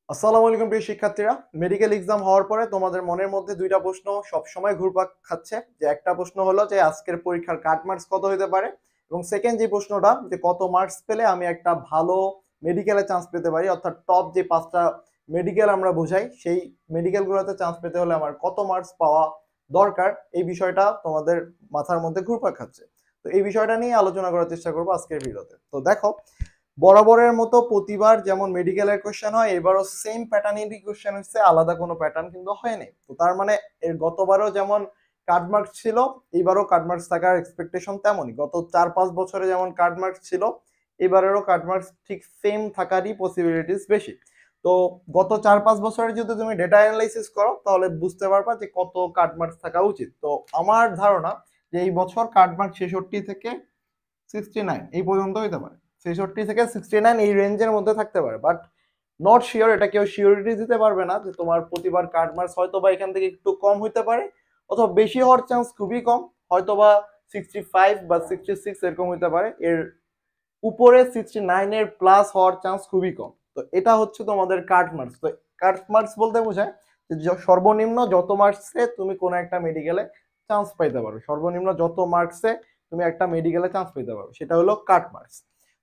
আসসালামু আলাইকুম প্রিয় শিক্ষার্থীরা। মেডিকেল এক্সাম হওয়ার পরে তোমাদের মনের মধ্যে দুইটা প্রশ্ন সবসময় ঘুরপাক খাচ্ছে। যে একটা প্রশ্ন হলো যে আজকের পরীক্ষার কাট মার্কস কত হতে পারে, এবং সেকেন্ড যে প্রশ্নটা যে কত মার্কস পেলে আমি একটা ভালো মেডিকেলে চান্স পেতে পারি, অর্থাৎ টপ যে 5টা মেডিকেল আমরা বোঝাই সেই মেডিকেলগুলোতে চান্স পেতে হলে আমার কত মার্কস পাওয়া দরকার। এই বিষয়টা তোমাদের মাথার মধ্যে ঘুরপাক খাচ্ছে। তো এই বিষয়টা নিয়ে আলোচনা করার চেষ্টা করবো আজকের ভিডিওতে। তো দেখো, বরাবরের মতো প্রতিবার যেমন মেডিকেলের কোশ্চেন হয়, এবারও সেম প্যাটার্নেরই কোশ্চেন হচ্ছে, আলাদা কোনো প্যাটার্ন কিন্তু হয়নি। তো তার মানে এর গতবারও যেমন কাট মার্কস ছিল, এইবারও কাট মার্কস থাকার এক্সপেকটেশন তেমনই। গত 4-5 বছরে যেমন কাট মার্কস ছিল, এবারেরও কাট মার্কস ঠিক সেম থাকারই পসিবিলিটিস বেশি। তো গত 4-5 বছরের যদি তুমি ডেটা অ্যানালাইসিস করো তাহলে বুঝতে পারবা যে কত কাট মার্কস থাকা উচিত। তো আমার ধারণা যে এই বছর কাট মার্ক 66 থেকে 69 এই পর্যন্ত হইতে পারে। 66 থেকে 69 এই রেঞ্জের মধ্যে থাকতে পারে, বাট নট শিওর। এটা কেউ শিওরিটি দিতে পারবে না যে তোমার প্রতিবার কাট মার্কস হয়তো বা এখান থেকে একটু কম হইতে পারে, অথবা বেশি হওয়ার চান্স খুবই কম, হয়তো বা 65 বা 66 এরকম হইতে পারে। এর উপরে 69 এর প্লাস হওয়ার চান্স খুবই কম। তো এটা হচ্ছে তোমাদের কাট মার্কস। তো কাট মার্কস বলতে বোঝায় যে সর্বনিম্ন যত মার্কসে তুমি কোনো একটা মেডিকেলে চান্স পাইতে পারো, সর্বনিম্ন যত মার্কসে তুমি একটা মেডিকেলে চান্স পেতে পারো, সেটা হলো কাট মার্কস।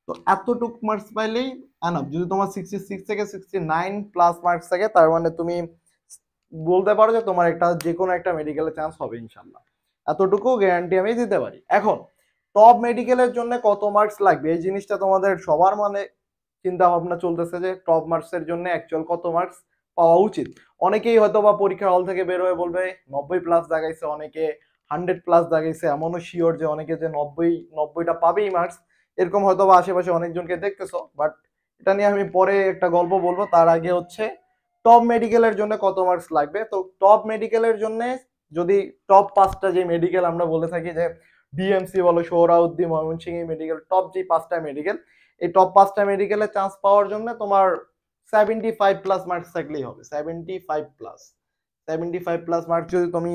তো এতটুক মার্কস পাইলেই এনাফ। যদি তোমার 66 থেকে 69 প্লাস মার্কস থাকে, তার মানে তুমি বলতে পারো যে তোমার একটা যে কোনো একটা মেডিকেলে চান্স হবে ইনশাল্লাহ। এতটুকু গ্যারান্টি আমি দিতে পারি। এখন টপ মেডিকেলের জন্য কত মার্কস লাগবে এই জিনিসটা তোমাদের সবার মানে চিন্তা ভাবনা চলতেছে যে টপ মার্কসের জন্য অ্যাকচুয়াল কত মার্কস পাওয়া উচিত। অনেকেই হয়তো বা পরীক্ষার হল থেকে বের হয়ে বলবে 90 প্লাস দাগাইছে, অনেকে 100 প্লাস দাগাইছে, এমনও শিওর যে অনেকে যে 90টা পাবেই মার্কস, এরকম হয়তো বা আশেপাশে অনেকজনকে দেখতেছো। বাট এটা নিয়ে আমি পরে একটা গল্প বলবো। তার আগে হচ্ছে টপ মেডিকেলের জন্য কত মার্কস লাগবে। তো টপ মেডিকেলের জন্য যদি টপ 5টা যে মেডিকেল আমরা বলে থাকি, যে ডিএমসি বলো, সোহরাউদ্দিন, ময়মনসিংহ মেডিকেল, টপ যে 5টা মেডিকেল, এই টপ 5টা মেডিকেলে চান্স পাওয়ার জন্য তোমার 75 প্লাস মার্কস থাকলেই হবে। 75 প্লাস মার্কস যদি তুমি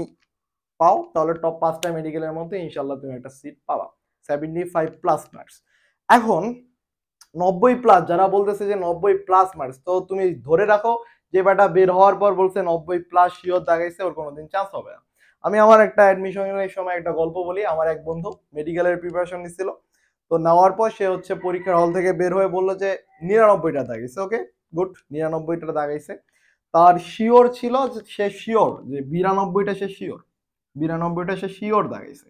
পাও, তাহলে টপ 5টা মেডিকেলের মধ্যে ইনশাল্লাহ তুমি একটা সিট পাবা। 75 প্লাস মার্কস। এখন 90 প্লাস যারা বলতেছে যে 90 প্লাস মার্কস, তো তুমি ধরে রাখো যে বেটা বের হওয়ার পর বলছে 90 প্লাস শিওর দাগাইছে, ওর কোনোদিন চান্স হবে না। আমি আমার একটা অ্যাডমিশনের সময় একটা গল্প বলি। আমার এক বন্ধু মেডিকেলের প্রিপারেশন নিছিল। তো নেওয়ার পর সে হচ্ছে পরীক্ষার হল থেকে বের হয়ে বললো যে 99টা দাগাইছে। ওকে, গুড, 99টা দাগাইছে। তার শিওর ছিল যে সে শিওর যে 92টা সে শিওর, 92টা সে শিওর দাগাইছে,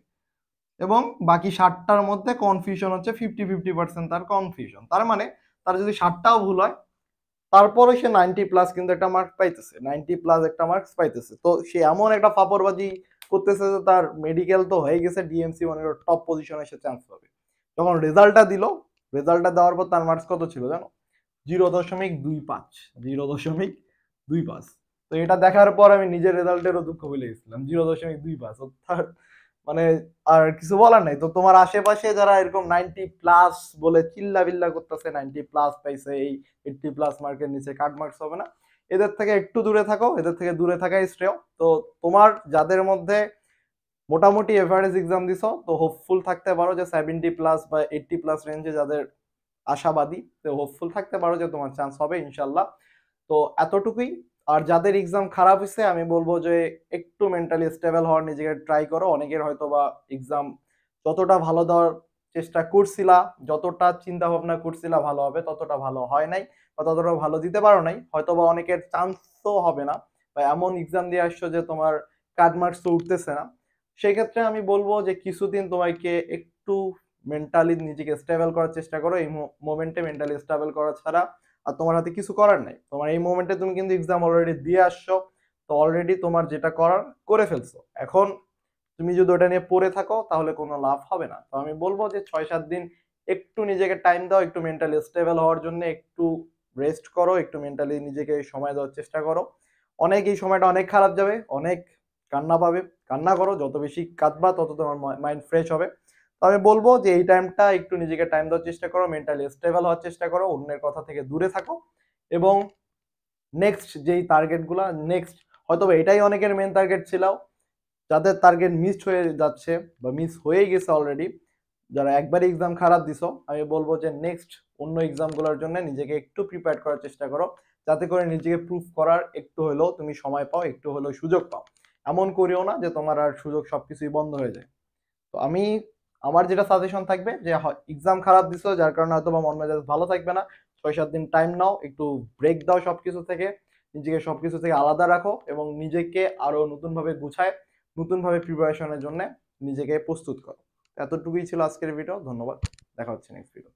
এবং বাকি 60টার মধ্যে কনফিউশন হচ্ছে 50-50% তার কনফিউশন। তার মানে তার যদি 60টাও ভুল হয়, তারপরে সে 90 প্লাস কিন্তু একটা মার্কস পাইতেছে, 90 প্লাস একটা মার্কস পাইতেছে। তো সে এমন একটা ফাপড়বাজি করতেছে যে তার মেডিকেল তো হয়ে গেছে, ডিএমসি মানে টপ পজিশনে সে চান্স পাবে। যখন রেজাল্টটা দিল, রেজাল্টটা দেওয়ার পর তার মার্কস কত ছিল জানো? 0.25, 0.25। তো এটা দেখার পর আমি নিজের রেজাল্টেরও দুঃখ ভুলে গেছিলাম। 0.25 অর্থাৎ মানে আর কিছু বলার নাই। তো তোমার আশেপাশে যারা এরকম 90 প্লাস বলে চিল্লা বিল্লা করতেছে, 90 প্লাস পাইছে, এই 80 প্লাস মার্কের নিচে কাট মার্কস হবে না, এদের থেকে একটু দূরে থাকো, এদের থেকে দূরে থাকাই শ্রেয়। তো তোমার যাদের মধ্যে মোটামুটি এভারেজ এক্সাম দিছো, তো হোপফুল থাকতে পারো যে 70 প্লাস বা 80 প্লাস রেঞ্জে যাদের আশাবাদী, তো হোপফুল থাকতে পারো যে তোমার চান্স হবে ইনশাল্লাহ। তো এতটুকুই। আর যাদের এক্সাম খারাপ হয়েছে, আমি বলবো যে একটু মেন্টালি স্টেবল হওয়ার নিজেকে ট্রাই করো। অনেকের হয়তো বা এক্সাম যতটা ভালো দেওয়ার চেষ্টা করছিলা, যতটা চিন্তা ভাবনা করছিলা ভালো হবে, ততটা ভালো হয় নাই, বা ততটা ভালো দিতে পারো নাই। হয়তো বা অনেকের চান্সও হবে না, বা এমন এক্সাম দিয়ে আসছো যে তোমার কাট মার্কস তো উঠতেছে না। সেক্ষেত্রে আমি বলবো যে কিছুদিন তোমাকে একটু মেন্টালি নিজেকে স্টেবল করার চেষ্টা করো। এই মোমেন্টে মেন্টালি স্টেবল করা ছাড়া আর তোমার হাতে কিছু করার নাই। তোমার এই মোমেন্টে তুমি কিন্তু এক্সাম অলরেডি দিয়ে আসছো, তো অলরেডি তোমার যেটা করার করে ফেলছো। এখন তুমি যদি ওটা নিয়ে পড়ে থাকো তাহলে কোনো লাভ হবে না। তো আমি বলবো যে 6-7 দিন একটু নিজেকে টাইম দাও, একটু মেন্টালি স্টেবল হওয়ার জন্য একটু রেস্ট করো, একটু মেন্টালি নিজেকে সময় দেওয়ার চেষ্টা করো। অনেক এই সময়টা অনেক খারাপ যাবে, অনেক কান্না পাবে, কান্না করো, যত বেশি কাঁদবা তত তোমার মাইন্ড ফ্রেশ হবে। তো আমি বলবো যে এই টাইমটা একটু নিজেকে টাইম দেওয়ার চেষ্টা করো, মেন্টালি স্টেবল হওয়ার চেষ্টা করো, অন্যের কথা থেকে দূরে থাকো, এবং নেক্সট যেই টার্গেটগুলা নেক্সট, হয়তো এটাই অনেকের মেন টার্গেট ছিল, যাদের টার্গেট মিস হয়ে যাচ্ছে বা মিস হয়ে গেছে অলরেডি, যারা একবারই এক্সাম খারাপ দিছো, আমি বলবো যে নেক্সট অন্য এক্সামগুলোর জন্য নিজেকে একটু প্রিপেয়ার করার চেষ্টা করো, যাতে করে নিজেকে প্রুফ করার একটু হলেও তুমি সময় পাও, একটু হলেও সুযোগ পাও। এমন করিও না যে তোমার আর সুযোগ সবকিছুই বন্ধ হয়ে যায়। তো আমার যেটা সাজেশন থাকবে যে এক্সাম খারাপ দিছো যার কারণে হয়তো বা মন মেজাজ ভালো থাকবে না, 6-7 দিন টাইম নাও, একটু ব্রেক দাও সবকিছু থেকে, নিজেকে সবকিছু থেকে আলাদা রাখো এবং নিজেকে আরো নতুন ভাবে গুছায় নতুন ভাবে প্রিপারেশনের জন্য নিজেকে প্রস্তুত করো। এতটুকুই ছিল আজকের ভিডিও। ধন্যবাদ, দেখা হচ্ছে নেক্সট ভিডিও।